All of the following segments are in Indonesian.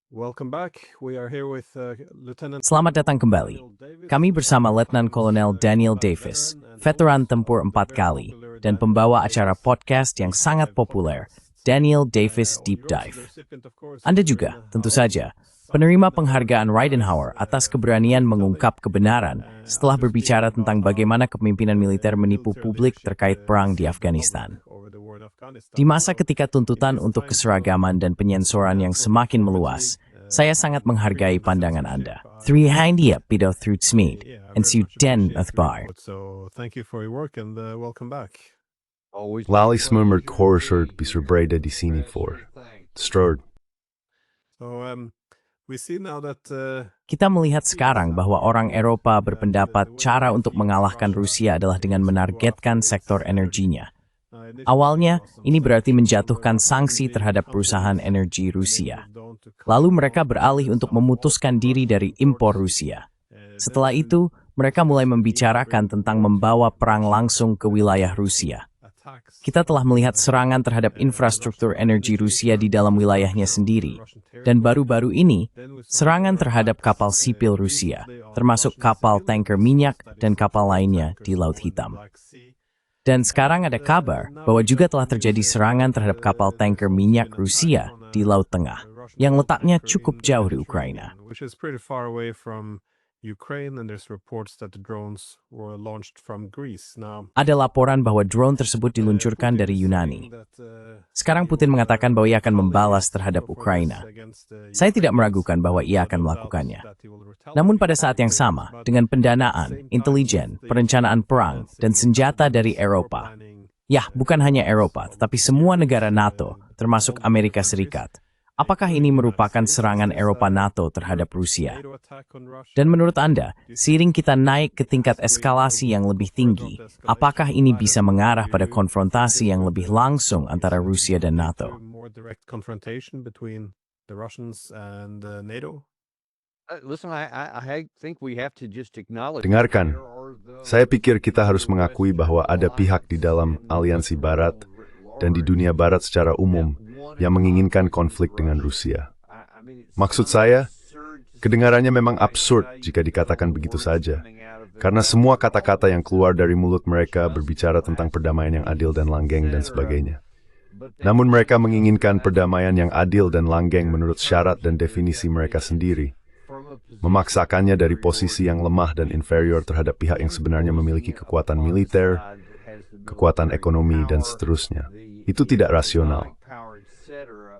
Welcome back. We are here with Lieutenant. Selamat datang kembali. Kami bersama Letnan Kolonel Daniel Davis, veteran tempur 4 kali, dan pembawa acara podcast yang sangat populer, Daniel Davis Deep Dive. Anda juga, tentu saja, penerima penghargaan Eisenhower atas keberanian mengungkap kebenaran setelah berbicara tentang bagaimana kepemimpinan militer menipu publik terkait perang di Afghanistan. Di masa ketika tuntutan untuk keseragaman dan penyensoran yang semakin meluas, saya sangat menghargai pandangan Anda. Three Handia Pido through Smith, and Su Den Athbar. So thank you for your work and welcome back. Lally smurmert korsherd bisurbreda di sini for. Strode. So we see now that Kita melihat sekarang bahwa orang Eropa berpendapat cara untuk mengalahkan Rusia adalah dengan menargetkan sektor energinya. Awalnya, ini berarti menjatuhkan sanksi terhadap perusahaan energi Rusia. Lalu mereka beralih untuk memutuskan diri dari impor Rusia. Setelah itu, mereka mulai membicarakan tentang membawa perang langsung ke wilayah Rusia. Kita telah melihat serangan terhadap infrastruktur energi Rusia di dalam wilayahnya sendiri. Dan baru-baru ini, serangan terhadap kapal sipil Rusia, termasuk kapal tanker minyak dan kapal lainnya di Laut Hitam. Dan sekarang ada kabar bahwa juga telah terjadi serangan terhadap kapal tanker minyak Rusia di Laut Tengah, yang letaknya cukup jauh di Ukraina. which is pretty far away from Ukraine, and there's reports that the drones were launched from Greece. Now, Ada laporan bahwa drone tersebut diluncurkan dari Yunani. Sekarang Putin mengatakan bahwa ia akan membalas terhadap Ukraina. Saya tidak meragukan bahwa ia akan melakukannya. Namun pada saat yang sama, dengan pendanaan, intelijen, perencanaan perang, dan senjata dari Eropa, ya bukan hanya Eropa, tetapi semua negara NATO, termasuk Amerika Serikat, apakah ini merupakan serangan Eropa NATO terhadap Rusia? Dan menurut Anda, seiring kita naik ke tingkat eskalasi yang lebih tinggi, apakah ini bisa mengarah pada konfrontasi yang lebih langsung antara Rusia dan NATO? More direct confrontation between the Russians and NATO. Listen, I think we have to just acknowledge. Dengarkan, saya pikir kita harus mengakui bahwa ada pihak di dalam aliansi Barat dan di dunia Barat secara umum yang menginginkan konflik dengan Rusia. Maksud saya, kedengarannya memang absurd jika dikatakan begitu saja, karena semua kata-kata yang keluar dari mulut mereka berbicara tentang perdamaian yang adil dan langgeng dan sebagainya. Namun mereka menginginkan perdamaian yang adil dan langgeng menurut syarat dan definisi mereka sendiri, memaksakannya dari posisi yang lemah dan inferior terhadap pihak yang sebenarnya memiliki kekuatan militer, kekuatan ekonomi, dan seterusnya. Itu tidak rasional.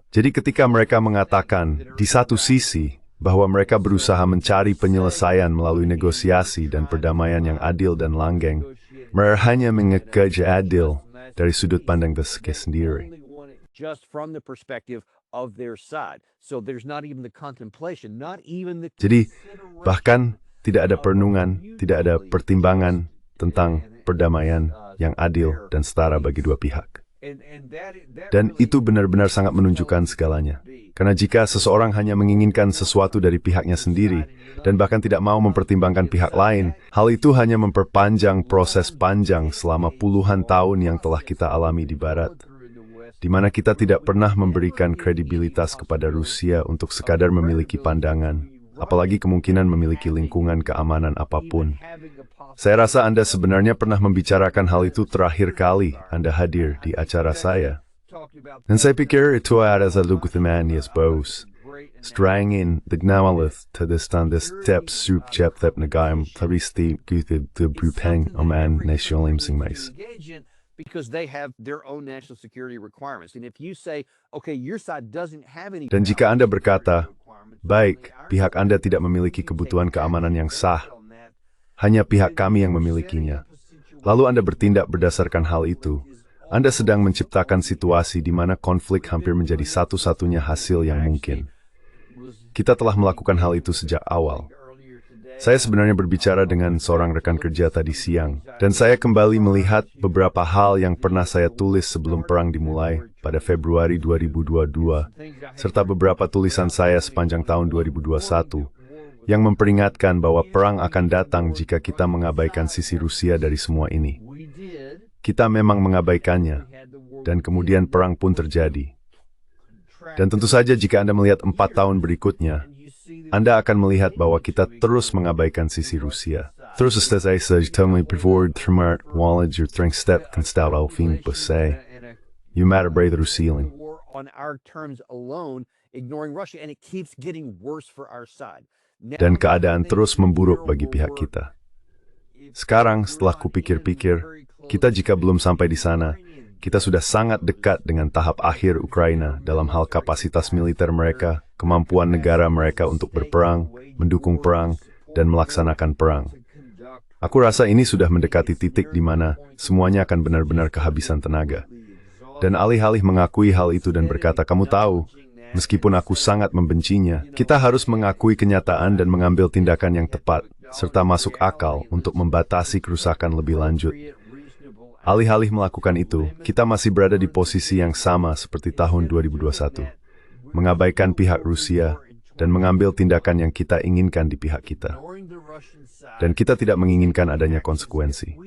Jadi ketika mereka mengatakan, di satu sisi, bahwa mereka berusaha mencari penyelesaian melalui negosiasi dan perdamaian yang adil dan langgeng, mereka hanya mengekerja adil dari sudut pandang mereka sendiri. Just from the perspective of their side. So there's not even the contemplation, not even the. Jadi, bahkan tidak ada perenungan, tidak ada pertimbangan tentang perdamaian yang adil dan setara bagi dua pihak. Dan itu benar-benar sangat menunjukkan segalanya. Karena jika seseorang hanya menginginkan sesuatu dari pihaknya sendiri, dan bahkan tidak mau mempertimbangkan pihak lain, hal itu hanya memperpanjang proses panjang selama puluhan tahun yang telah kita alami di Barat, di mana kita tidak pernah memberikan kredibilitas kepada Rusia untuk sekadar memiliki pandangan, apalagi kemungkinan memiliki lingkungan keamanan apapun. Saya rasa Anda sebenarnya pernah membicarakan hal itu terakhir kali Anda hadir di acara saya. Dan saya pikir itu ada satu keteman yes bos. Strangin dignamalith to this step sup chep tep nagayam taristi gutib the brupeng oman national imsing mais. Because they have their own national security requirements. And if you say, okay, your side doesn't have any. Dan jika Anda berkata, baik, pihak Anda tidak memiliki kebutuhan keamanan yang sah, hanya pihak kami yang memilikinya, lalu Anda bertindak berdasarkan hal itu, Anda sedang menciptakan situasi di mana konflik hampir menjadi satu-satunya hasil yang mungkin. Kita telah melakukan hal itu sejak awal. Saya sebenarnya berbicara dengan seorang rekan kerja tadi siang, dan saya kembali melihat beberapa hal yang pernah saya tulis sebelum perang dimulai pada Februari 2022, serta beberapa tulisan saya sepanjang tahun 2021, yang memperingatkan bahwa perang akan datang jika kita mengabaikan sisi Rusia dari semua ini. Kita memang mengabaikannya, dan kemudian perang pun terjadi. Dan tentu saja jika Anda melihat 4 tahun berikutnya, Anda akan melihat bahwa kita terus mengabaikan sisi Rusia. Terus selesai sejauh forward termart wallet your strength step kan stout alfin pesai. You matter brave the ceiling. On our terms alone, ignoring Russia, and it keeps getting worse for our side. Dan keadaan terus memburuk bagi pihak kita. Sekarang setelah kupikir-pikir, kita jika belum sampai di sana, kita sudah sangat dekat dengan tahap akhir Ukraina dalam hal kapasitas militer mereka, kemampuan negara mereka untuk berperang, mendukung perang, dan melaksanakan perang. Aku rasa ini sudah mendekati titik di mana semuanya akan benar-benar kehabisan tenaga. Dan alih-alih mengakui hal itu dan berkata, kamu tahu, meskipun aku sangat membencinya, kita harus mengakui kenyataan dan mengambil tindakan yang tepat, serta masuk akal untuk membatasi kerusakan lebih lanjut. Alih-alih melakukan itu, kita masih berada di posisi yang sama seperti tahun 2021. Mengabaikan pihak Rusia dan mengambil tindakan yang kita inginkan di pihak kita. Dan kita tidak menginginkan adanya konsekuensi.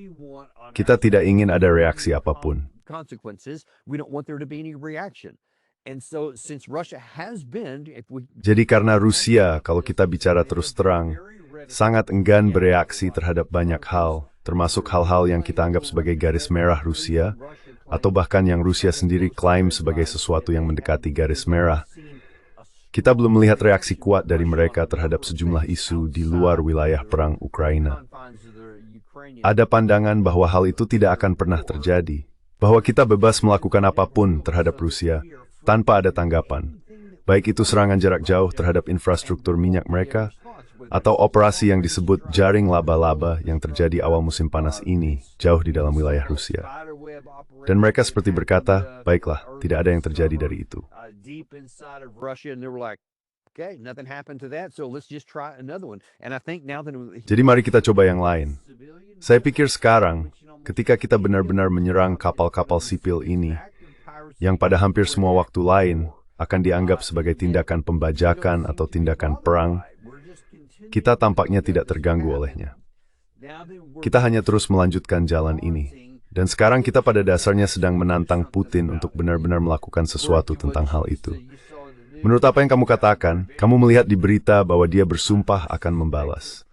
Kita tidak ingin ada reaksi apapun. Consequences, we don't want there to be any reaction. And so since Russia has been, Jadi karena Rusia, kalau kita bicara terus terang, sangat enggan bereaksi terhadap banyak hal, termasuk hal-hal yang kita anggap sebagai garis merah Rusia, atau bahkan yang Rusia sendiri klaim sebagai sesuatu yang mendekati garis merah. Kita belum melihat reaksi kuat dari mereka terhadap sejumlah isu di luar wilayah perang Ukraina. Ada pandangan bahwa hal itu tidak akan pernah terjadi, bahwa kita bebas melakukan apapun terhadap Rusia tanpa ada tanggapan, baik itu serangan jarak jauh terhadap infrastruktur minyak mereka, atau operasi yang disebut jaring laba-laba yang terjadi awal musim panas ini jauh di dalam wilayah Rusia. Dan mereka seperti berkata, baiklah, tidak ada yang terjadi dari itu. Jadi mari kita coba yang lain. Saya pikir sekarang, ketika kita benar-benar menyerang kapal-kapal sipil ini, yang pada hampir semua waktu lain akan dianggap sebagai tindakan pembajakan atau tindakan perang, kita tampaknya tidak terganggu olehnya. Kita hanya terus melanjutkan jalan ini. Dan sekarang kita pada dasarnya sedang menantang Putin untuk benar-benar melakukan sesuatu tentang hal itu. Menurut apa yang kamu katakan, kamu melihat di berita bahwa dia bersumpah akan membalas.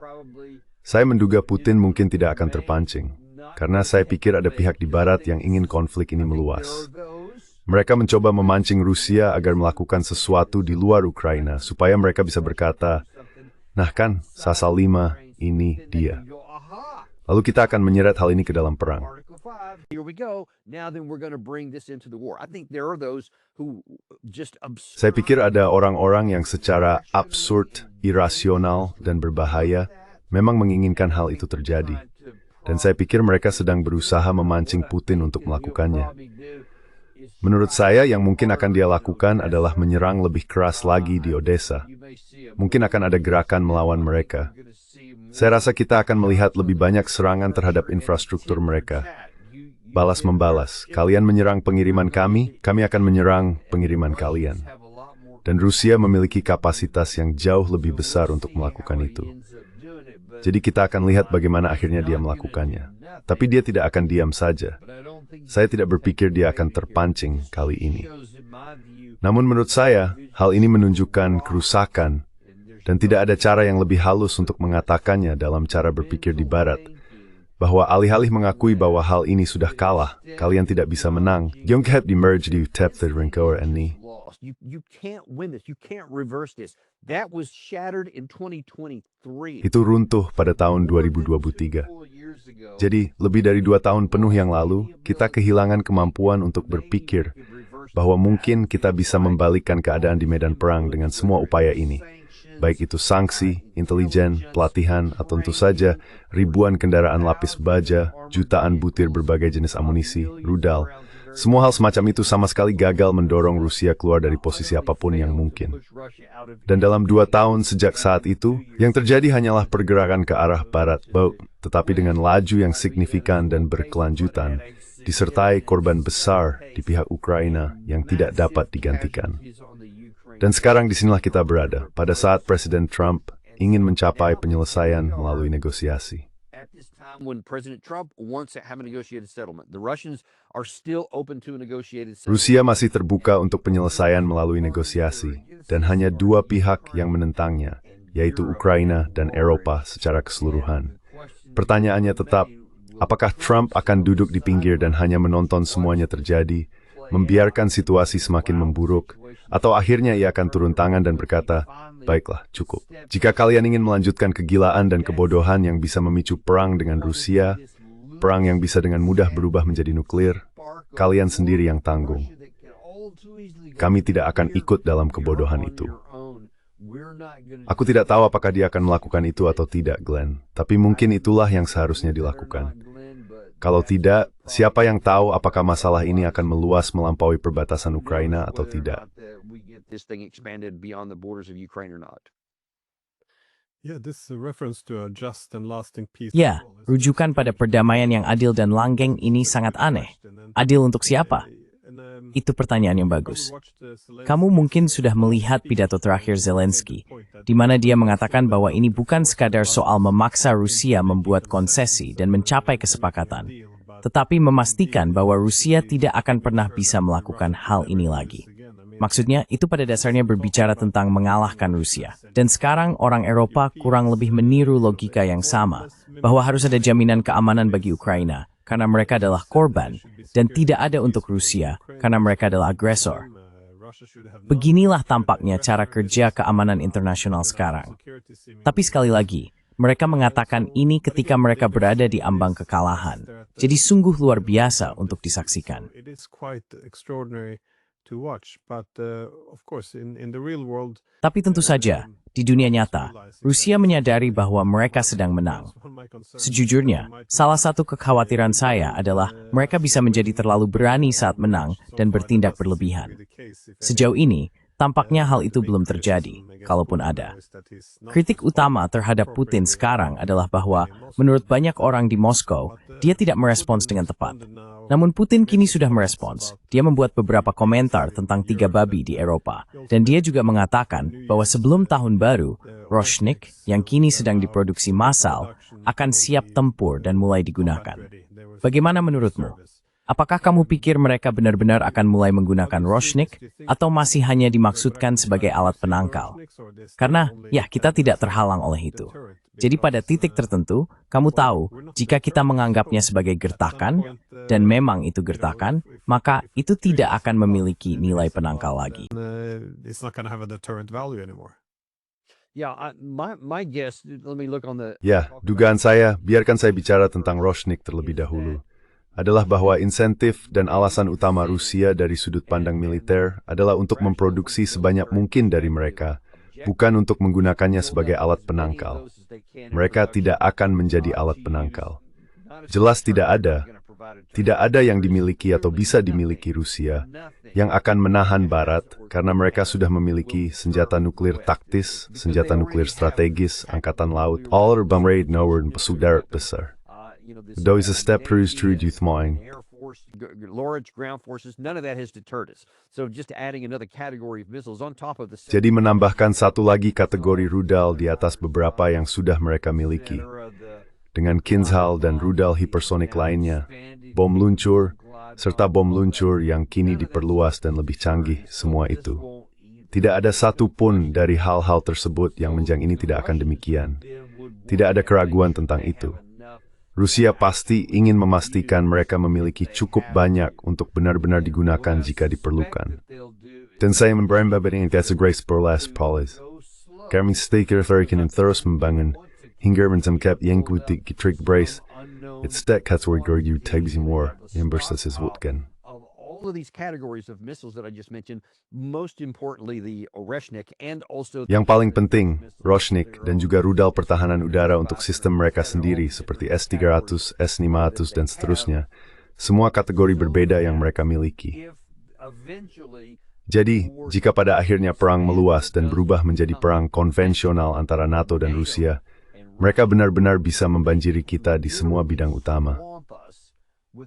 Saya menduga Putin mungkin tidak akan terpancing, karena saya pikir ada pihak di barat yang ingin konflik ini meluas. Mereka mencoba memancing Rusia agar melakukan sesuatu di luar Ukraina, supaya mereka bisa berkata, nah kan, Sasal 5, ini dia. Lalu kita akan menyeret hal ini ke dalam perang. Saya pikir ada orang-orang yang secara absurd, irasional, dan berbahaya memang menginginkan hal itu terjadi. Dan saya pikir mereka sedang berusaha memancing Putin untuk melakukannya. Menurut saya, yang mungkin akan dia lakukan adalah menyerang lebih keras lagi di Odessa. Mungkin akan ada gerakan melawan mereka. Saya rasa kita akan melihat lebih banyak serangan terhadap infrastruktur mereka. Balas-membalas, kalian menyerang pengiriman kami akan menyerang pengiriman kalian. Dan Rusia memiliki kapasitas yang jauh lebih besar untuk melakukan itu. Jadi kita akan lihat bagaimana akhirnya dia melakukannya. Tapi dia tidak akan diam saja. Saya tidak berpikir dia akan terpancing kali ini. Namun menurut saya, hal ini menunjukkan kerusakan, dan tidak ada cara yang lebih halus untuk mengatakannya dalam cara berpikir di barat, bahwa alih-alih mengakui bahwa hal ini sudah kalah, kalian tidak bisa menang. Itu runtuh pada tahun 2023. Jadi, lebih dari 2 tahun penuh yang lalu, kita kehilangan kemampuan untuk berpikir bahwa mungkin kita bisa membalikkan keadaan di medan perang dengan semua upaya ini. Baik itu sanksi, intelijen, pelatihan, atau tentu saja ribuan kendaraan lapis baja, jutaan butir berbagai jenis amunisi, rudal. Semua hal semacam itu sama sekali gagal mendorong Rusia keluar dari posisi apapun yang mungkin. Dan dalam 2 tahun sejak saat itu, yang terjadi hanyalah pergerakan ke arah barat, tetapi dengan laju yang signifikan dan berkelanjutan, disertai korban besar di pihak Ukraina yang tidak dapat digantikan. Dan sekarang disinilah kita berada, pada saat Presiden Trump ingin mencapai penyelesaian melalui negosiasi. at this time when President Trump wants to have a negotiated settlement. The Russians are still open to a negotiated settlement. Rusia masih terbuka untuk penyelesaian melalui negosiasi, dan hanya dua pihak yang menentangnya, yaitu Ukraina dan Eropa secara keseluruhan. Pertanyaannya tetap, apakah Trump akan duduk di pinggir dan hanya menonton semuanya terjadi, membiarkan situasi semakin memburuk, atau akhirnya ia akan turun tangan dan berkata, baiklah, cukup. Jika kalian ingin melanjutkan kegilaan dan kebodohan yang bisa memicu perang dengan Rusia, perang yang bisa dengan mudah berubah menjadi nuklir, kalian sendiri yang tanggung. Kami tidak akan ikut dalam kebodohan itu. Aku tidak tahu apakah dia akan melakukan itu atau tidak, Glenn, tapi mungkin itulah yang seharusnya dilakukan. Kalau tidak, siapa yang tahu apakah masalah ini akan meluas melampaui perbatasan Ukraina atau tidak. Ya, rujukan pada perdamaian yang adil dan langgeng ini sangat aneh. Adil untuk siapa? Itu pertanyaan yang bagus. Kamu mungkin sudah melihat pidato terakhir Zelensky, di mana dia mengatakan bahwa ini bukan sekadar soal memaksa Rusia membuat konsesi dan mencapai kesepakatan, tetapi memastikan bahwa Rusia tidak akan pernah bisa melakukan hal ini lagi. Maksudnya, itu pada dasarnya berbicara tentang mengalahkan Rusia. Dan sekarang orang Eropa kurang lebih meniru logika yang sama, bahwa harus ada jaminan keamanan bagi Ukraina, karena mereka adalah korban, dan tidak ada untuk Rusia, karena mereka adalah agresor. Beginilah tampaknya cara kerja keamanan internasional sekarang. Tapi sekali lagi, mereka mengatakan ini ketika mereka berada di ambang kekalahan. Jadi sungguh luar biasa untuk disaksikan. Tapi tentu saja, di dunia nyata, Rusia menyadari bahwa mereka sedang menang. Sejujurnya, salah satu kekhawatiran saya adalah mereka bisa menjadi terlalu berani saat menang dan bertindak berlebihan. Sejauh ini, tampaknya hal itu belum terjadi, kalaupun ada. Kritik utama terhadap Putin sekarang adalah bahwa, menurut banyak orang di Moskow, dia tidak merespons dengan tepat. Namun Putin kini sudah merespons. Dia membuat beberapa komentar tentang 3 babi di Eropa. Dan dia juga mengatakan bahwa sebelum tahun baru, Roshnik, yang kini sedang diproduksi massal, akan siap tempur dan mulai digunakan. Bagaimana menurutmu? Apakah kamu pikir mereka benar-benar akan mulai menggunakan Roshnik, atau masih hanya dimaksudkan sebagai alat penangkal? Karena, ya, kita tidak terhalang oleh itu. Jadi pada titik tertentu, kamu tahu, jika kita menganggapnya sebagai gertakan, dan memang itu gertakan, maka itu tidak akan memiliki nilai penangkal lagi. Ya, dugaan saya, biarkan saya bicara tentang Roshnik terlebih dahulu, adalah bahwa insentif dan alasan utama Rusia dari sudut pandang militer adalah untuk memproduksi sebanyak mungkin dari mereka, bukan untuk menggunakannya sebagai alat penangkal. Mereka tidak akan menjadi alat penangkal. Jelas tidak ada yang dimiliki atau bisa dimiliki Rusia yang akan menahan Barat karena mereka sudah memiliki senjata nuklir taktis, senjata nuklir strategis, angkatan laut, all bereid Norden pesawat darat besar. Dat is een stap terug uit mijn. Jadi menambahkan satu lagi kategori rudal di atas beberapa yang sudah mereka miliki. Dengan Kinzhal dan rudal hipersonik lainnya, bom luncur, serta bom luncur yang kini diperluas dan lebih canggih, semua itu. Tidak ada satu pun dari hal-hal tersebut yang menjang ini tidak akan demikian. Tidak ada keraguan tentang itu. Rusia pasti ingin memastikan mereka memiliki cukup banyak untuk benar-benar digunakan jika diperlukan. Dan saya memberamba dengan integrasi perlas polis. Kami stiker verifikan terus membangun hingga mencemkap yang kutik getrik brace. It's that category you take more yang bersesiswutkan. All of these categories of missiles that I just mentioned, most importantly the Oreshnik and also yang paling penting, Roshnik dan juga rudal pertahanan udara untuk sistem mereka sendiri seperti S-300, S-500 dan seterusnya. Semua kategori berbeda yang mereka miliki. Jadi, jika pada akhirnya perang meluas dan berubah menjadi perang konvensional antara NATO dan Rusia, mereka benar-benar bisa membanjiri kita di semua bidang utama.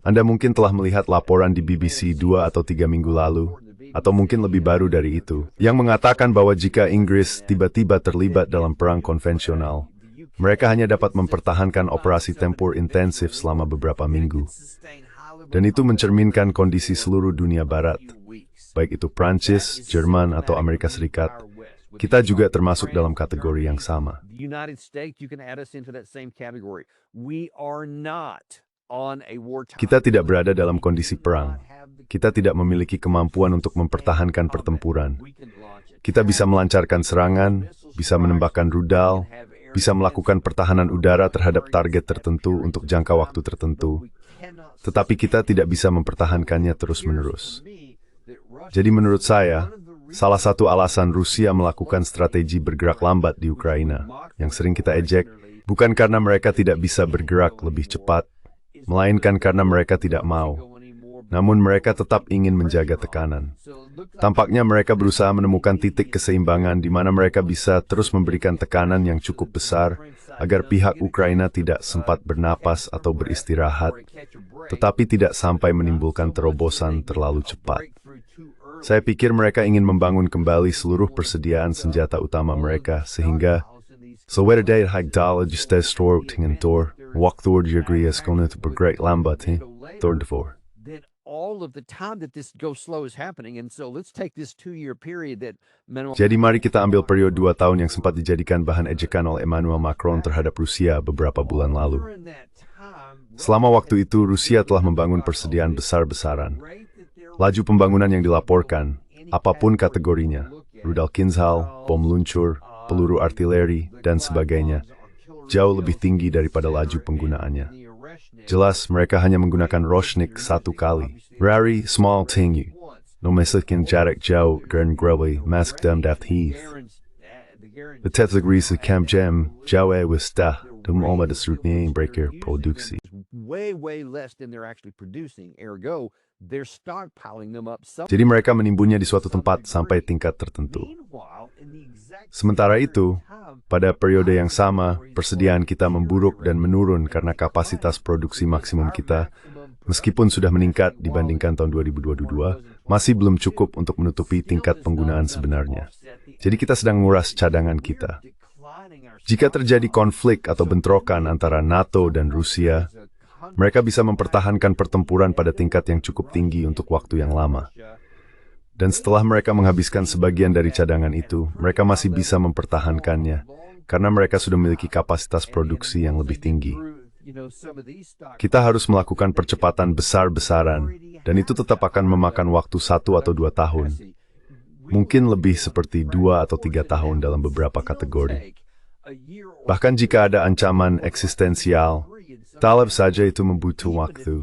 Anda mungkin telah melihat laporan di BBC 2 atau 3 minggu lalu, atau mungkin lebih baru dari itu, yang mengatakan bahwa jika Inggris tiba-tiba terlibat dalam perang konvensional, Mereka hanya dapat mempertahankan operasi tempur intensif selama beberapa minggu. Dan itu mencerminkan kondisi seluruh dunia barat, baik itu Prancis, Jerman, atau Amerika Serikat. Kita juga termasuk dalam kategori yang sama. Kita tidak berada dalam kondisi perang. Kita tidak memiliki kemampuan untuk mempertahankan pertempuran. Kita bisa melancarkan serangan, bisa menembakkan rudal, bisa melakukan pertahanan udara terhadap target tertentu untuk jangka waktu tertentu. Tetapi kita tidak bisa mempertahankannya terus-menerus. Jadi menurut saya, salah satu alasan Rusia melakukan strategi bergerak lambat di Ukraina, yang sering kita ejek, bukan karena mereka tidak bisa bergerak lebih cepat, melainkan karena mereka tidak mau. Namun mereka tetap ingin menjaga tekanan. Tampaknya mereka berusaha menemukan titik keseimbangan di mana mereka bisa terus memberikan tekanan yang cukup besar agar pihak Ukraina tidak sempat bernapas atau beristirahat, tetapi tidak sampai menimbulkan terobosan terlalu cepat. Saya pikir mereka ingin membangun kembali seluruh persediaan senjata utama mereka sehingga Sowedade hagdala justes stortingen tor, wakthord jagrias konet bergerak lambat, Thordfor. All of the time that this go slow is happening, and so let's take this 2-year period that Jadi mari kita ambil periode 2 tahun yang sempat dijadikan bahan ejekan oleh Emmanuel Macron terhadap Rusia beberapa bulan lalu. Selama waktu itu, Rusia telah membangun persediaan besar-besaran. Laju pembangunan yang dilaporkan, apapun kategorinya, rudal Kinzhal, bom luncur, peluru artileri, dan sebagainya, jauh lebih tinggi daripada laju penggunaannya. Jelas, mereka hanya menggunakan Roshnik 1 kali. Rari, small tinggi. Nomesikin jarak jauh, gern grelly, mask dam daft heath. The tetligris camp jam, jauh wistah, dum oma desrutnie breaker produksi. way less than they're actually producing. Ergo, they're stockpiling them up. Jadi mereka menimbunnya di suatu tempat sampai tingkat tertentu. Sementara itu, pada periode yang sama, persediaan kita memburuk dan menurun karena kapasitas produksi maksimum kita, meskipun sudah meningkat dibandingkan tahun 2022, masih belum cukup untuk menutupi tingkat penggunaan sebenarnya. Jadi kita sedang menguras cadangan kita. Jika terjadi konflik atau bentrokan antara NATO dan Rusia, mereka bisa mempertahankan pertempuran pada tingkat yang cukup tinggi untuk waktu yang lama. Dan setelah mereka menghabiskan sebagian dari cadangan itu, mereka masih bisa mempertahankannya, karena mereka sudah memiliki kapasitas produksi yang lebih tinggi. Kita harus melakukan percepatan besar-besaran, dan itu tetap akan memakan waktu 1 atau 2 tahun. Mungkin lebih seperti 2 atau 3 tahun dalam beberapa kategori. Bahkan jika ada ancaman eksistensial, talab saja itu membutuhkan waktu.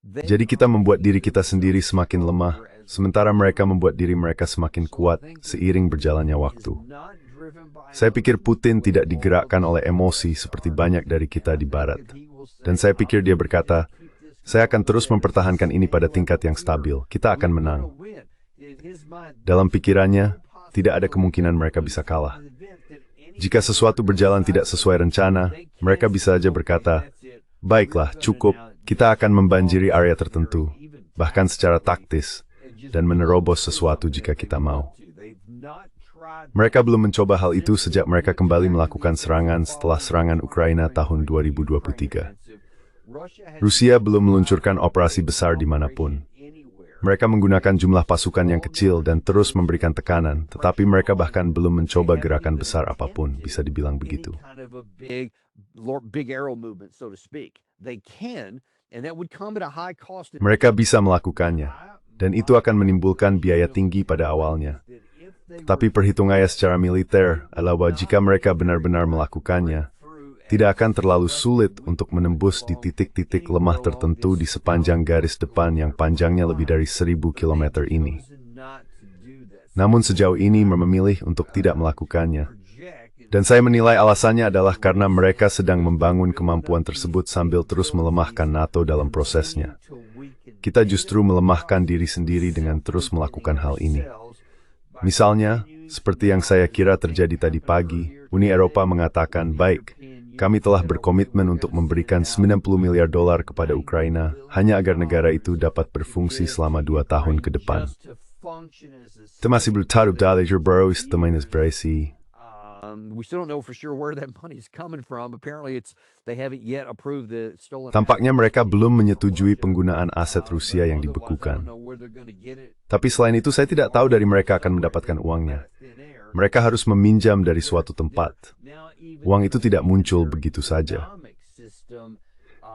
Jadi kita membuat diri kita sendiri semakin lemah, sementara mereka membuat diri mereka semakin kuat seiring berjalannya waktu. Saya pikir Putin tidak digerakkan oleh emosi seperti banyak dari kita di Barat. Dan saya pikir dia berkata, saya akan terus mempertahankan ini pada tingkat yang stabil, kita akan menang. Dalam pikirannya, tidak ada kemungkinan mereka bisa kalah. Jika sesuatu berjalan tidak sesuai rencana, mereka bisa saja berkata, baiklah, cukup, kita akan membanjiri area tertentu, bahkan secara taktis, dan menerobos sesuatu jika kita mau. Mereka belum mencoba hal itu sejak mereka kembali melakukan serangan setelah serangan Ukraina tahun 2023. Rusia belum meluncurkan operasi besar dimanapun. Mereka menggunakan jumlah pasukan yang kecil dan terus memberikan tekanan, tetapi mereka bahkan belum mencoba gerakan besar apapun, bisa dibilang begitu. Mereka bisa melakukannya, dan itu akan menimbulkan biaya tinggi pada awalnya. Tetapi perhitungannya secara militer adalah bahwa jika mereka benar-benar melakukannya, tidak akan terlalu sulit untuk menembus di titik-titik lemah tertentu di sepanjang garis depan yang panjangnya lebih dari 1.000 km ini. Namun sejauh ini memilih untuk tidak melakukannya. Dan saya menilai alasannya adalah karena mereka sedang membangun kemampuan tersebut sambil terus melemahkan NATO dalam prosesnya. Kita justru melemahkan diri sendiri dengan terus melakukan hal ini. Misalnya, seperti yang saya kira terjadi tadi pagi, Uni Eropa mengatakan, baik, kami telah berkomitmen untuk memberikan $90 miliar kepada Ukraina, hanya agar negara itu dapat berfungsi selama 2 tahun ke depan. Kita masih belum tahu dari baru teman inspirasi. We still don't know for sure where that money is coming from. Apparently, they haven't yet approved the stolen. Tampaknya mereka belum menyetujui penggunaan aset Rusia yang dibekukan. Tapi selain itu saya tidak tahu dari mereka akan mendapatkan uangnya. Mereka harus meminjam dari suatu tempat. Uang itu tidak muncul begitu saja.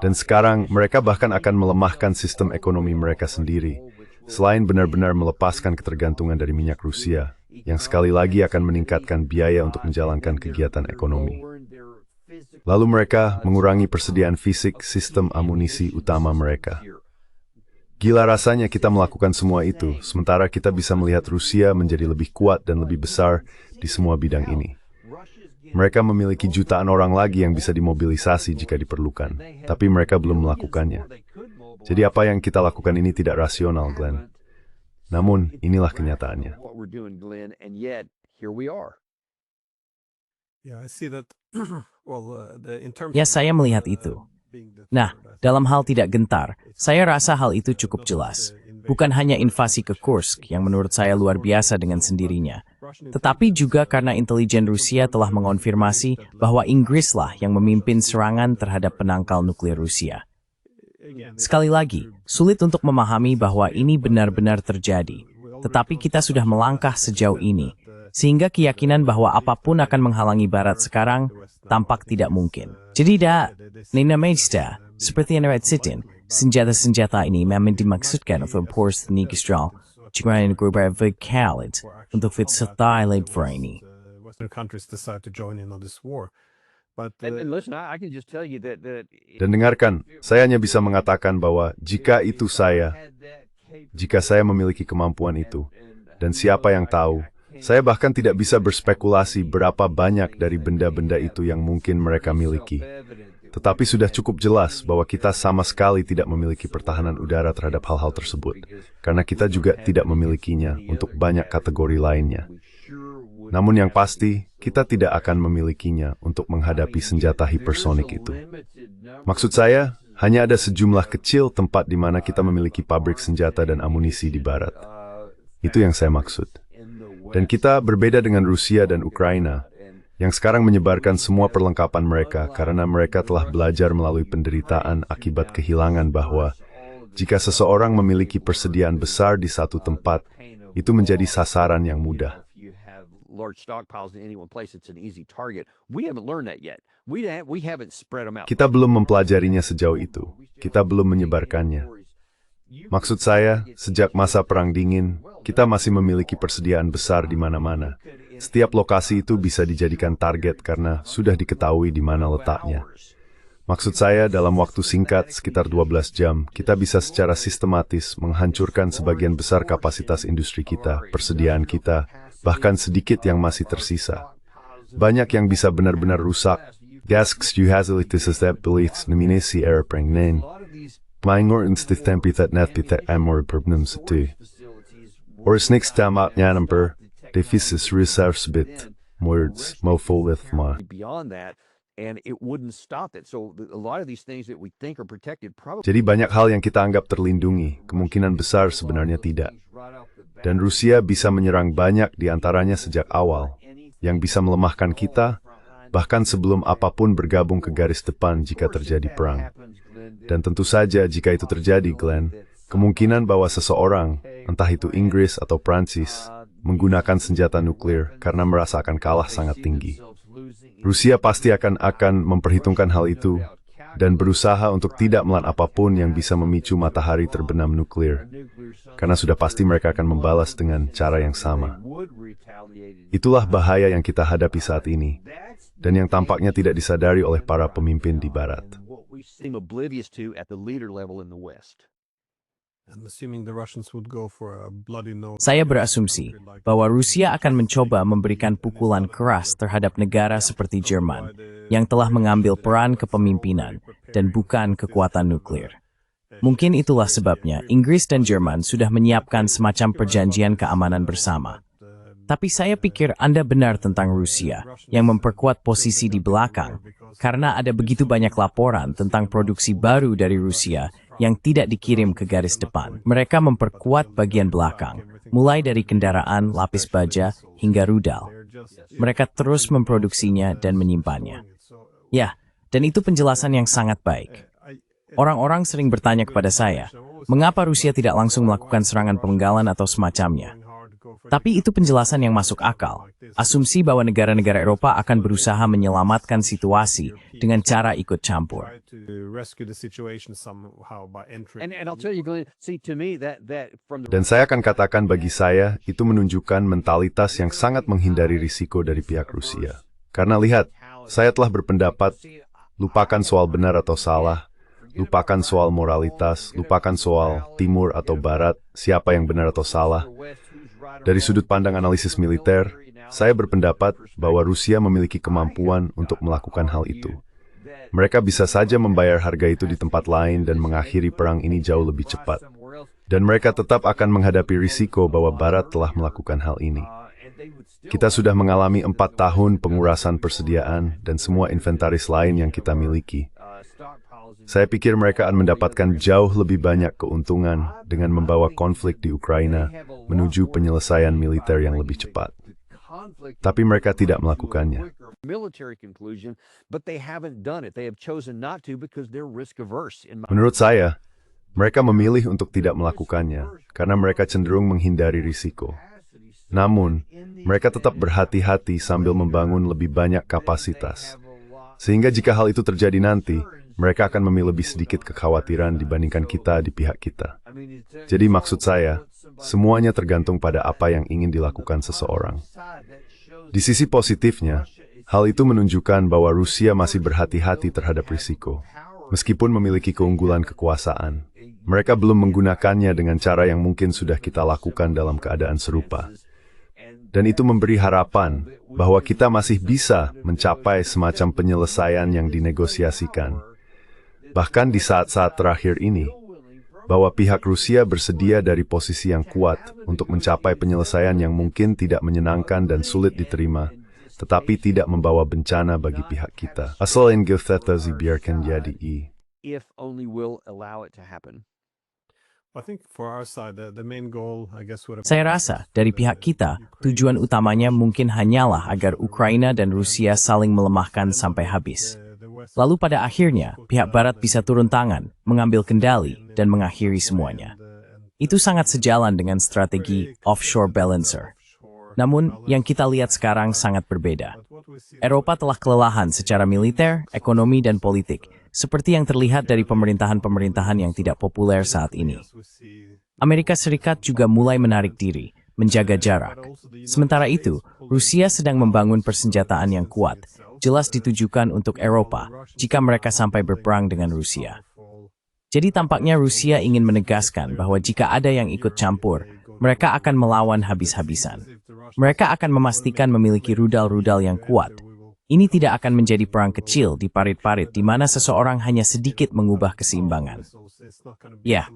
Dan sekarang mereka bahkan akan melemahkan sistem ekonomi mereka sendiri, selain benar-benar melepaskan ketergantungan dari minyak Rusia, yang sekali lagi akan meningkatkan biaya untuk menjalankan kegiatan ekonomi. Lalu mereka mengurangi persediaan fisik sistem amunisi utama mereka. Gila rasanya kita melakukan semua itu, sementara kita bisa melihat Rusia menjadi lebih kuat dan lebih besar di semua bidang ini. Mereka memiliki jutaan orang lagi yang bisa dimobilisasi jika diperlukan, tapi mereka belum melakukannya. Jadi apa yang kita lakukan ini tidak rasional, Glenn. Namun, inilah kenyataannya. Ya, saya melihat itu. Nah, dalam hal tidak gentar, saya rasa hal itu cukup jelas. Bukan hanya invasi ke Kursk yang menurut saya luar biasa dengan sendirinya, tetapi juga karena intelijen Rusia telah mengonfirmasi bahwa Inggrislah yang memimpin serangan terhadap penangkal nuklir Rusia. Sekali lagi, sulit untuk memahami bahwa ini benar-benar terjadi, tetapi kita sudah melangkah sejauh ini, sehingga keyakinan bahwa apapun akan menghalangi Barat sekarang tampak tidak mungkin. Jadi seperti yang dikatakan, senjata-senjata ini memang dimaksudkan untuk poros negosial jika negara berkaitan untuk setai lebar ini. Western countries decide to join in on this war. But And listen, I can just tell you that Dan dengarkan, saya hanya bisa mengatakan bahwa jika saya memiliki kemampuan itu, dan siapa yang tahu, saya bahkan tidak bisa berspekulasi berapa banyak dari benda-benda itu yang mungkin mereka miliki. Tetapi sudah cukup jelas bahwa kita sama sekali tidak memiliki pertahanan udara terhadap hal-hal tersebut, karena kita juga tidak memilikinya untuk banyak kategori lainnya. Namun yang pasti, kita tidak akan memilikinya untuk menghadapi senjata hipersonik itu. Maksud saya, hanya ada sejumlah kecil tempat di mana kita memiliki pabrik senjata dan amunisi di Barat. Itu yang saya maksud. Dan kita berbeda dengan Rusia dan Ukraina, yang sekarang menyebarkan semua perlengkapan mereka karena mereka telah belajar melalui penderitaan akibat kehilangan bahwa jika seseorang memiliki persediaan besar di satu tempat, itu menjadi sasaran yang mudah. large stockpiles in any one place, it's an easy target. We haven't learned that yet. We haven't spread them out. Kita belum mempelajarinya sejauh itu. Kita belum menyebarkannya. Maksud saya, sejak masa Perang Dingin, kita masih memiliki persediaan besar di mana-mana. Setiap lokasi itu bisa dijadikan target karena sudah diketahui di mana letaknya. Maksud saya, dalam waktu singkat, sekitar 12 jam, kita bisa secara sistematis menghancurkan sebagian besar kapasitas industri kita, persediaan kita, bahkan sedikit yang masih tersisa. Banyak yang bisa benar-benar rusak. Gasks juhazilitis beliefs nominasi era prengnen. Plangor instiftempitat netpitat amor problem situ. Or snicks tamat number, deficis reserves bit, words, mofo with ma. Beyond that, and it wouldn't stop it. So a lot of these things that we think are protected probably. Jadi banyak hal yang kita anggap terlindungi, kemungkinan besar sebenarnya tidak. Dan Rusia bisa menyerang banyak di antaranya sejak awal, yang bisa melemahkan kita, bahkan sebelum apapun bergabung ke garis depan jika terjadi perang. Dan tentu saja jika itu terjadi, Glenn, kemungkinan bahwa seseorang, entah itu Inggris atau Prancis, menggunakan senjata nuklir karena merasa akan kalah sangat tinggi. Rusia pasti akan memperhitungkan hal itu, dan berusaha untuk tidak melakukan apapun yang bisa memicu matahari terbenam nuklir, karena sudah pasti mereka akan membalas dengan cara yang sama. Itulah bahaya yang kita hadapi saat ini, dan yang tampaknya tidak disadari oleh para pemimpin di Barat. Saya berasumsi bahwa Rusia akan mencoba memberikan pukulan keras terhadap negara seperti Jerman yang telah mengambil peran kepemimpinan dan bukan kekuatan nuklir. Mungkin itulah sebabnya Inggris dan Jerman sudah menyiapkan semacam perjanjian keamanan bersama. Tapi saya pikir Anda benar tentang Rusia yang memperkuat posisi di belakang karena ada begitu banyak laporan tentang produksi baru dari Rusia yang tidak dikirim ke garis depan. Mereka memperkuat bagian belakang, mulai dari kendaraan, lapis baja, hingga rudal. Mereka terus memproduksinya dan menyimpannya. Ya, dan itu penjelasan yang sangat baik. Orang-orang sering bertanya kepada saya, mengapa Rusia tidak langsung melakukan serangan pemenggalan atau semacamnya? Tapi itu penjelasan yang masuk akal. Asumsi bahwa negara-negara Eropa akan berusaha menyelamatkan situasi dengan cara ikut campur. And I'll tell you, Glenn, see, to me, that from the Dan saya akan katakan bagi saya, itu menunjukkan mentalitas yang sangat menghindari risiko dari pihak Rusia. Karena lihat, saya telah berpendapat, lupakan soal benar atau salah, lupakan soal moralitas, lupakan soal timur atau barat, siapa yang benar atau salah. Dari sudut pandang analisis militer, saya berpendapat bahwa Rusia memiliki kemampuan untuk melakukan hal itu. Mereka bisa saja membayar harga itu di tempat lain dan mengakhiri perang ini jauh lebih cepat. Dan mereka tetap akan menghadapi risiko bahwa Barat telah melakukan hal ini. Kita sudah mengalami 4 tahun pengurasan persediaan dan semua inventaris lain yang kita miliki. Saya pikir mereka akan mendapatkan jauh lebih banyak keuntungan dengan membawa konflik di Ukraina menuju penyelesaian militer yang lebih cepat. Tapi mereka tidak melakukannya. Menurut saya, mereka memilih untuk tidak melakukannya karena mereka cenderung menghindari risiko. Namun, mereka tetap berhati-hati sambil membangun lebih banyak kapasitas. Sehingga jika hal itu terjadi nanti, mereka akan memilih lebih sedikit kekhawatiran dibandingkan kita di pihak kita. Jadi maksud saya, semuanya tergantung pada apa yang ingin dilakukan seseorang. Di sisi positifnya, hal itu menunjukkan bahwa Rusia masih berhati-hati terhadap risiko. Meskipun memiliki keunggulan kekuasaan, mereka belum menggunakannya dengan cara yang mungkin sudah kita lakukan dalam keadaan serupa. Dan itu memberi harapan bahwa kita masih bisa mencapai semacam penyelesaian yang dinegosiasikan. Bahkan di saat-saat terakhir ini, bahwa pihak Rusia bersedia dari posisi yang kuat untuk mencapai penyelesaian yang mungkin tidak menyenangkan dan sulit diterima, tetapi tidak membawa bencana bagi pihak kita. Asal yang kita biarkan jadi. if only will allow it to happen. Saya rasa, dari pihak kita, tujuan utamanya mungkin hanyalah agar Ukraina dan Rusia saling melemahkan sampai habis. Lalu pada akhirnya, pihak Barat bisa turun tangan, mengambil kendali, dan mengakhiri semuanya. Itu sangat sejalan dengan strategi offshore balancer. Namun, yang kita lihat sekarang sangat berbeda. Eropa telah kelelahan secara militer, ekonomi, dan politik, seperti yang terlihat dari pemerintahan-pemerintahan yang tidak populer saat ini. Amerika Serikat juga mulai menarik diri, menjaga jarak. Sementara itu, Rusia sedang membangun persenjataan yang kuat, jelas ditujukan untuk Eropa jika mereka sampai berperang dengan Rusia. Jadi tampaknya Rusia ingin menegaskan bahwa jika ada yang ikut campur, mereka akan melawan habis-habisan. Mereka akan memastikan memiliki rudal-rudal yang kuat. Ini tidak akan menjadi perang kecil di parit-parit di mana seseorang hanya sedikit mengubah keseimbangan. Ya.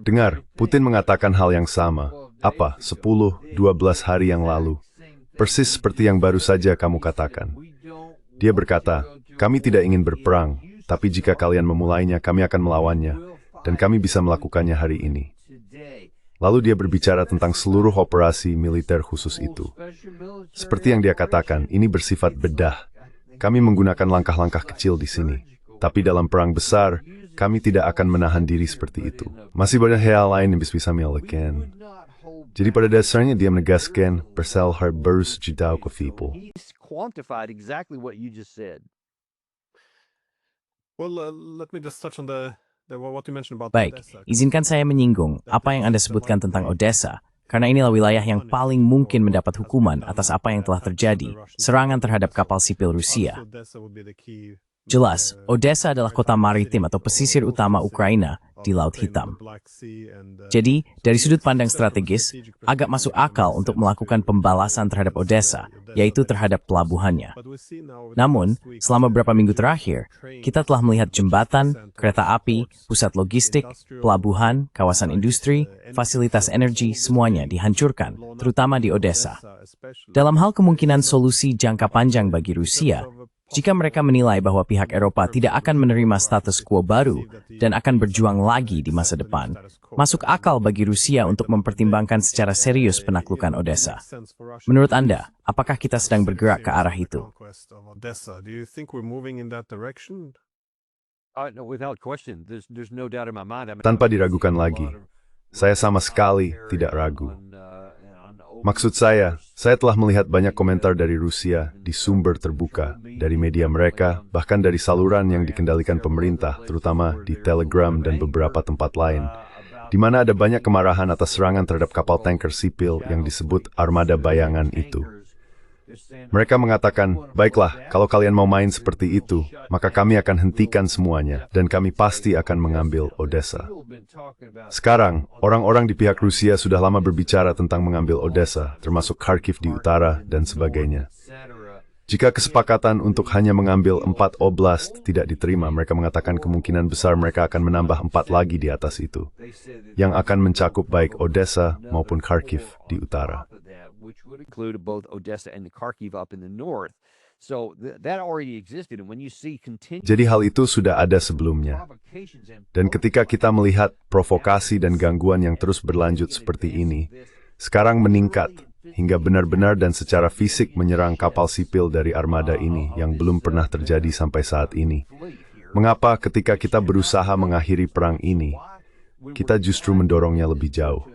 Dengar, Putin mengatakan hal yang sama. Apa, 10-12 hari yang lalu. Persis seperti yang baru saja kamu katakan. Dia berkata, kami tidak ingin berperang, tapi jika kalian memulainya, kami akan melawannya, dan kami bisa melakukannya hari ini. Lalu dia berbicara tentang seluruh operasi militer khusus itu. Seperti yang dia katakan, ini bersifat bedah. Kami menggunakan langkah-langkah kecil di sini. Tapi dalam perang besar, kami tidak akan menahan diri seperti itu. Masih banyak hal lain yang bisa melakukan. Jadi pada dasarnya dia menegaskan, Persel harus jauh ke people. Quantified exactly what you just said. Baik, izinkan saya menyinggung apa yang Anda sebutkan tentang Odessa, karena inilah wilayah yang paling mungkin mendapat hukuman atas apa yang telah terjadi, serangan terhadap kapal sipil Rusia. Jelas, Odessa adalah kota maritim atau pesisir utama Ukraina di Laut Hitam. Jadi, dari sudut pandang strategis, agak masuk akal untuk melakukan pembalasan terhadap Odessa, yaitu terhadap pelabuhannya. Namun, selama beberapa minggu terakhir, kita telah melihat jembatan, kereta api, pusat logistik, pelabuhan, kawasan industri, fasilitas energi, semuanya dihancurkan, terutama di Odessa. Dalam hal kemungkinan solusi jangka panjang bagi Rusia, Jika mereka menilai bahwa pihak Eropa tidak akan menerima status quo baru dan akan berjuang lagi di masa depan, masuk akal bagi Rusia untuk mempertimbangkan secara serius penaklukan Odessa. Menurut Anda, apakah kita sedang bergerak ke arah itu? No, without question, there's no doubt in my mind. Tanpa diragukan lagi, saya sama sekali tidak ragu. Maksud saya telah melihat banyak komentar dari Rusia di sumber terbuka, dari media mereka, bahkan dari saluran yang dikendalikan pemerintah, terutama di Telegram dan beberapa tempat lain, di mana ada banyak kemarahan atas serangan terhadap kapal tanker sipil yang disebut armada bayangan itu. Mereka mengatakan, baiklah, kalau kalian mau main seperti itu, maka kami akan hentikan semuanya, dan kami pasti akan mengambil Odessa. Sekarang, orang-orang di pihak Rusia sudah lama berbicara tentang mengambil Odessa, termasuk Kharkiv di utara, dan sebagainya. Jika kesepakatan untuk hanya mengambil 4 oblast tidak diterima, mereka mengatakan kemungkinan besar mereka akan menambah 4 lagi di atas itu, yang akan mencakup baik Odessa maupun Kharkiv di utara. Which would include both Odessa and the Kharkiv up in the north. So that already existed, and when you see Jadi hal itu sudah ada sebelumnya. Dan ketika kita melihat provokasi dan gangguan yang terus berlanjut seperti ini, sekarang meningkat hingga benar-benar dan secara fisik menyerang kapal sipil dari armada ini yang belum pernah terjadi sampai saat ini. Mengapa ketika kita berusaha mengakhiri perang ini, kita justru mendorongnya lebih jauh?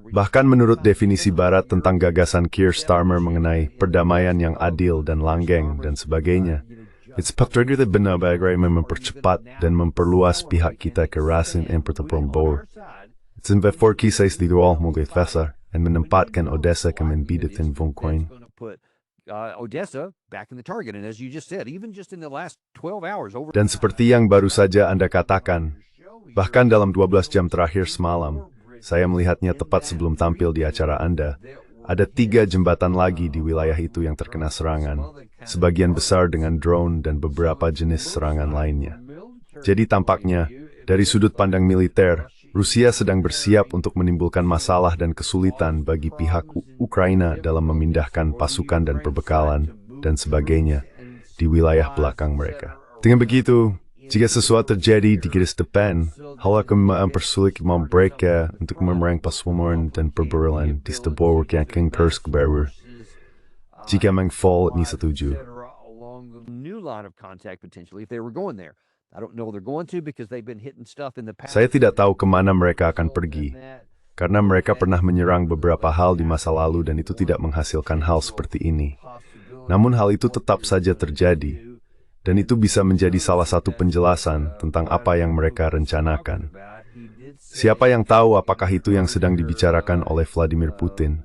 Bahkan menurut definisi Barat tentang gagasan Keir Starmer mengenai perdamaian yang adil dan langgeng dan sebagainya, it's particularly benar bagi mempercepat dan memperluas pihak kita ke rasin Emperor. It's in before kisah di ruang Fesar dan menempatkan Odessa ke membiditin Vongkoin. Odessa back in the target, and as you just said, even just in the last 12 hours over. Dan seperti yang baru saja Anda katakan, bahkan dalam 12 jam terakhir semalam, saya melihatnya tepat sebelum tampil di acara Anda. Ada 3 jembatan lagi di wilayah itu yang terkena serangan, sebagian besar dengan drone dan beberapa jenis serangan lainnya. Jadi tampaknya, dari sudut pandang militer, Rusia sedang bersiap untuk menimbulkan masalah dan kesulitan bagi pihak Ukraina dalam memindahkan pasukan dan perbekalan dan sebagainya di wilayah belakang mereka. Dengan begitu, jika sesuatu terjadi di garis depan, hal akan mempersulit mereka untuk memerang pasukan dan perburuan di sebuah yang Kursk baru. Jika Mengfol ini setuju. Saya tidak tahu kemana mereka akan pergi, karena mereka pernah menyerang beberapa hal di masa lalu dan itu tidak menghasilkan hal seperti ini. Namun hal itu tetap saja terjadi. Dan itu bisa menjadi salah satu penjelasan tentang apa yang mereka rencanakan. Siapa yang tahu apakah itu yang sedang dibicarakan oleh Vladimir Putin?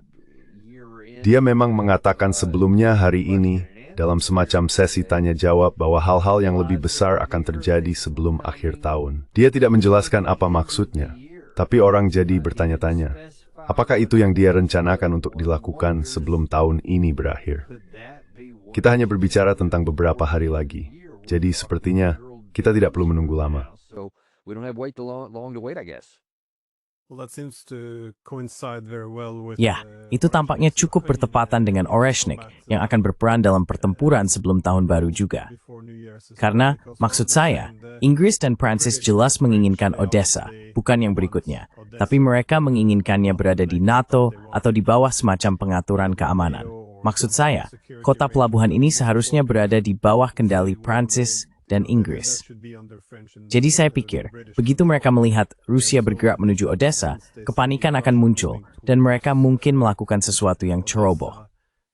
Dia memang mengatakan sebelumnya hari ini, dalam semacam sesi tanya-jawab bahwa hal-hal yang lebih besar akan terjadi sebelum akhir tahun. Dia tidak menjelaskan apa maksudnya, tapi orang jadi bertanya-tanya, apakah itu yang dia rencanakan untuk dilakukan sebelum tahun ini berakhir? Kita hanya berbicara tentang beberapa hari lagi. Jadi sepertinya kita tidak perlu menunggu lama. Ya, itu tampaknya cukup bertepatan dengan Oreshnik yang akan berperan dalam pertempuran sebelum tahun baru juga. Karena, maksud saya, Inggris dan Prancis jelas menginginkan Odessa, bukan yang berikutnya. Tapi mereka menginginkannya berada di NATO atau di bawah semacam pengaturan keamanan. Maksud saya, kota pelabuhan ini seharusnya berada di bawah kendali Prancis dan Inggris. Jadi saya pikir, begitu mereka melihat Rusia bergerak menuju Odessa, kepanikan akan muncul dan mereka mungkin melakukan sesuatu yang ceroboh.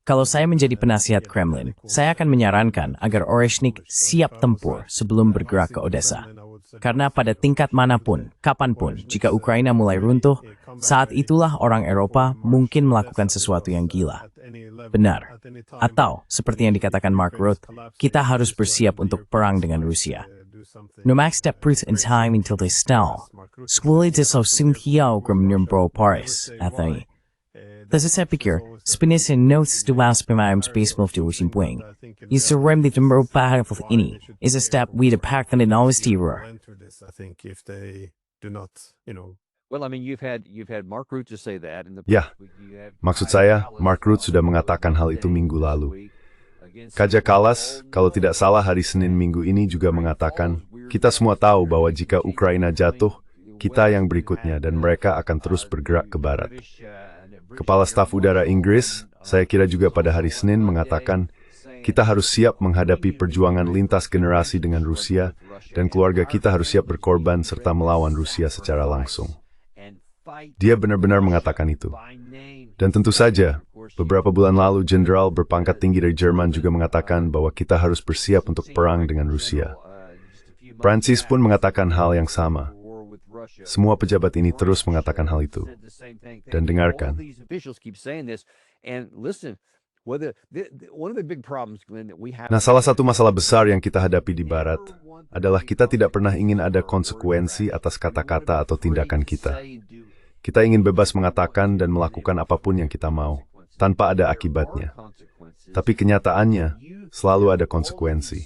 Kalau saya menjadi penasihat Kremlin, saya akan menyarankan agar Oreshnik siap tempur sebelum bergerak ke Odessa. Karena pada tingkat manapun, kapanpun, jika Ukraina mulai runtuh, saat itulah orang Eropa mungkin melakukan sesuatu yang gila. Benar. Atau, seperti yang dikatakan Mark Rutte, kita harus bersiap untuk perang dengan Rusia. No max step proof in time until they stall. Squally so Cynthia Grimnimbro Paris, Atheny. Kasi saya pikir, spinisin notes to last pemaim space move to Wishing Puing. Is a remedy to more powerful ini, is a step we the pack than an always terror. Well, I mean, you've had Mark Rutte to say that. Ya, maksud saya, Mark Rutte sudah mengatakan hal itu minggu lalu. Kaja Kallas, kalau tidak salah hari Senin minggu ini juga mengatakan, kita semua tahu bahwa jika Ukraina jatuh, kita yang berikutnya dan mereka akan terus bergerak ke barat. Kepala Staf Udara Inggris, saya kira juga pada hari Senin mengatakan, kita harus siap menghadapi perjuangan lintas generasi dengan Rusia, dan keluarga kita harus siap berkorban serta melawan Rusia secara langsung. Dia benar-benar mengatakan itu. Dan tentu saja, beberapa bulan lalu jenderal berpangkat tinggi dari Jerman juga mengatakan bahwa kita harus bersiap untuk perang dengan Rusia. Prancis pun mengatakan hal yang sama. Semua pejabat ini terus mengatakan hal itu. Dan dengarkan. Nah, salah satu masalah besar yang kita hadapi di Barat adalah kita tidak pernah ingin ada konsekuensi atas kata-kata atau tindakan kita. Kita ingin bebas mengatakan dan melakukan apapun yang kita mau, tanpa ada akibatnya. Tapi kenyataannya, selalu ada konsekuensi.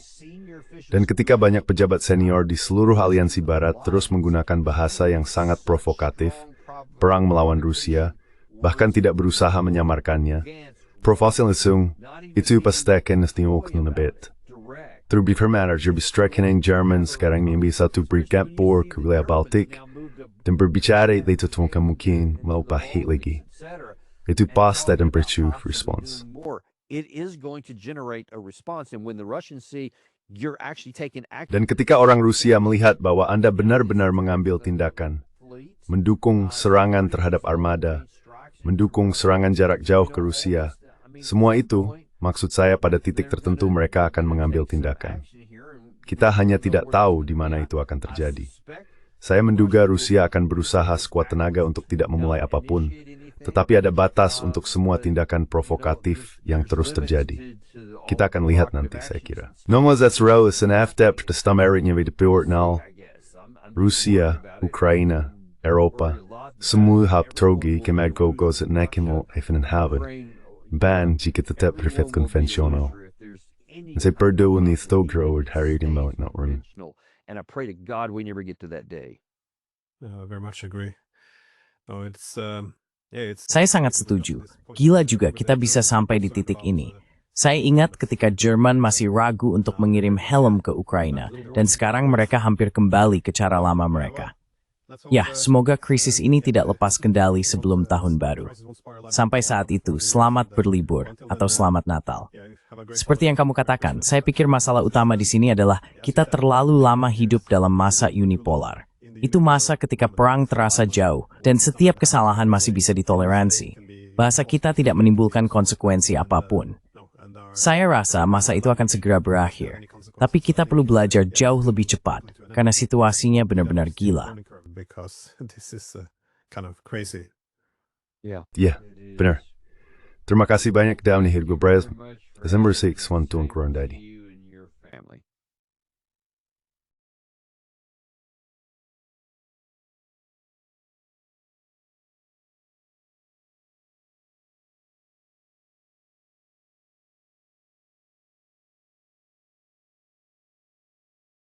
Dan ketika banyak pejabat senior di seluruh aliansi Barat terus menggunakan bahasa yang sangat provokatif, perang melawan Rusia, bahkan tidak berusaha menyamarkannya, Provocação, itu pastikan nestiok nunabit. Terbukti manajer bestrekening Jerman sekarang bisa satu bergap por ke wilayah Baltik, dan berbicara itu tungkang mungkin melampaui lagi. Itu pasti dan percu response. Dan ketika orang Rusia melihat bahwa Anda benar-benar mengambil tindakan, mendukung serangan terhadap armada, mendukung serangan jarak jauh ke Rusia, semua itu, maksud saya pada titik tertentu mereka akan mengambil tindakan. Kita hanya tidak tahu di mana itu akan terjadi. Saya menduga Rusia akan berusaha sekuat tenaga untuk tidak memulai apapun, tetapi ada batas untuk semua tindakan provokatif yang terus terjadi. Kita akan lihat nanti, saya kira. Rusia, Ukraina, Eropa, semua hab trogi kemadgo gozet nakimo evenenhaven. Ban jika tetap perfect konvensional. Saya perdoa ni thogro hari di mau not run. And I pray to God we never get to that day. Very much agree. Oh, it's Saya sangat setuju. Gila juga kita bisa sampai di titik ini. Saya ingat ketika Jerman masih ragu untuk mengirim helm ke Ukraina, dan sekarang mereka hampir kembali ke cara lama mereka. Ya, semoga krisis ini tidak lepas kendali sebelum tahun baru. Sampai saat itu, selamat berlibur atau selamat Natal. Seperti yang kamu katakan, saya pikir masalah utama di sini adalah kita terlalu lama hidup dalam masa unipolar. Itu masa ketika perang terasa jauh dan setiap kesalahan masih bisa ditoleransi. Bahasa kita tidak menimbulkan konsekuensi apapun. Saya rasa masa itu akan segera berakhir, tapi kita perlu belajar jauh lebih cepat karena situasinya benar-benar gila. Because this is kind of crazy. Ya, benar. Terima kasih banyak dalam Nihir Gubres. Desember 6, 1 Kurang Dadi.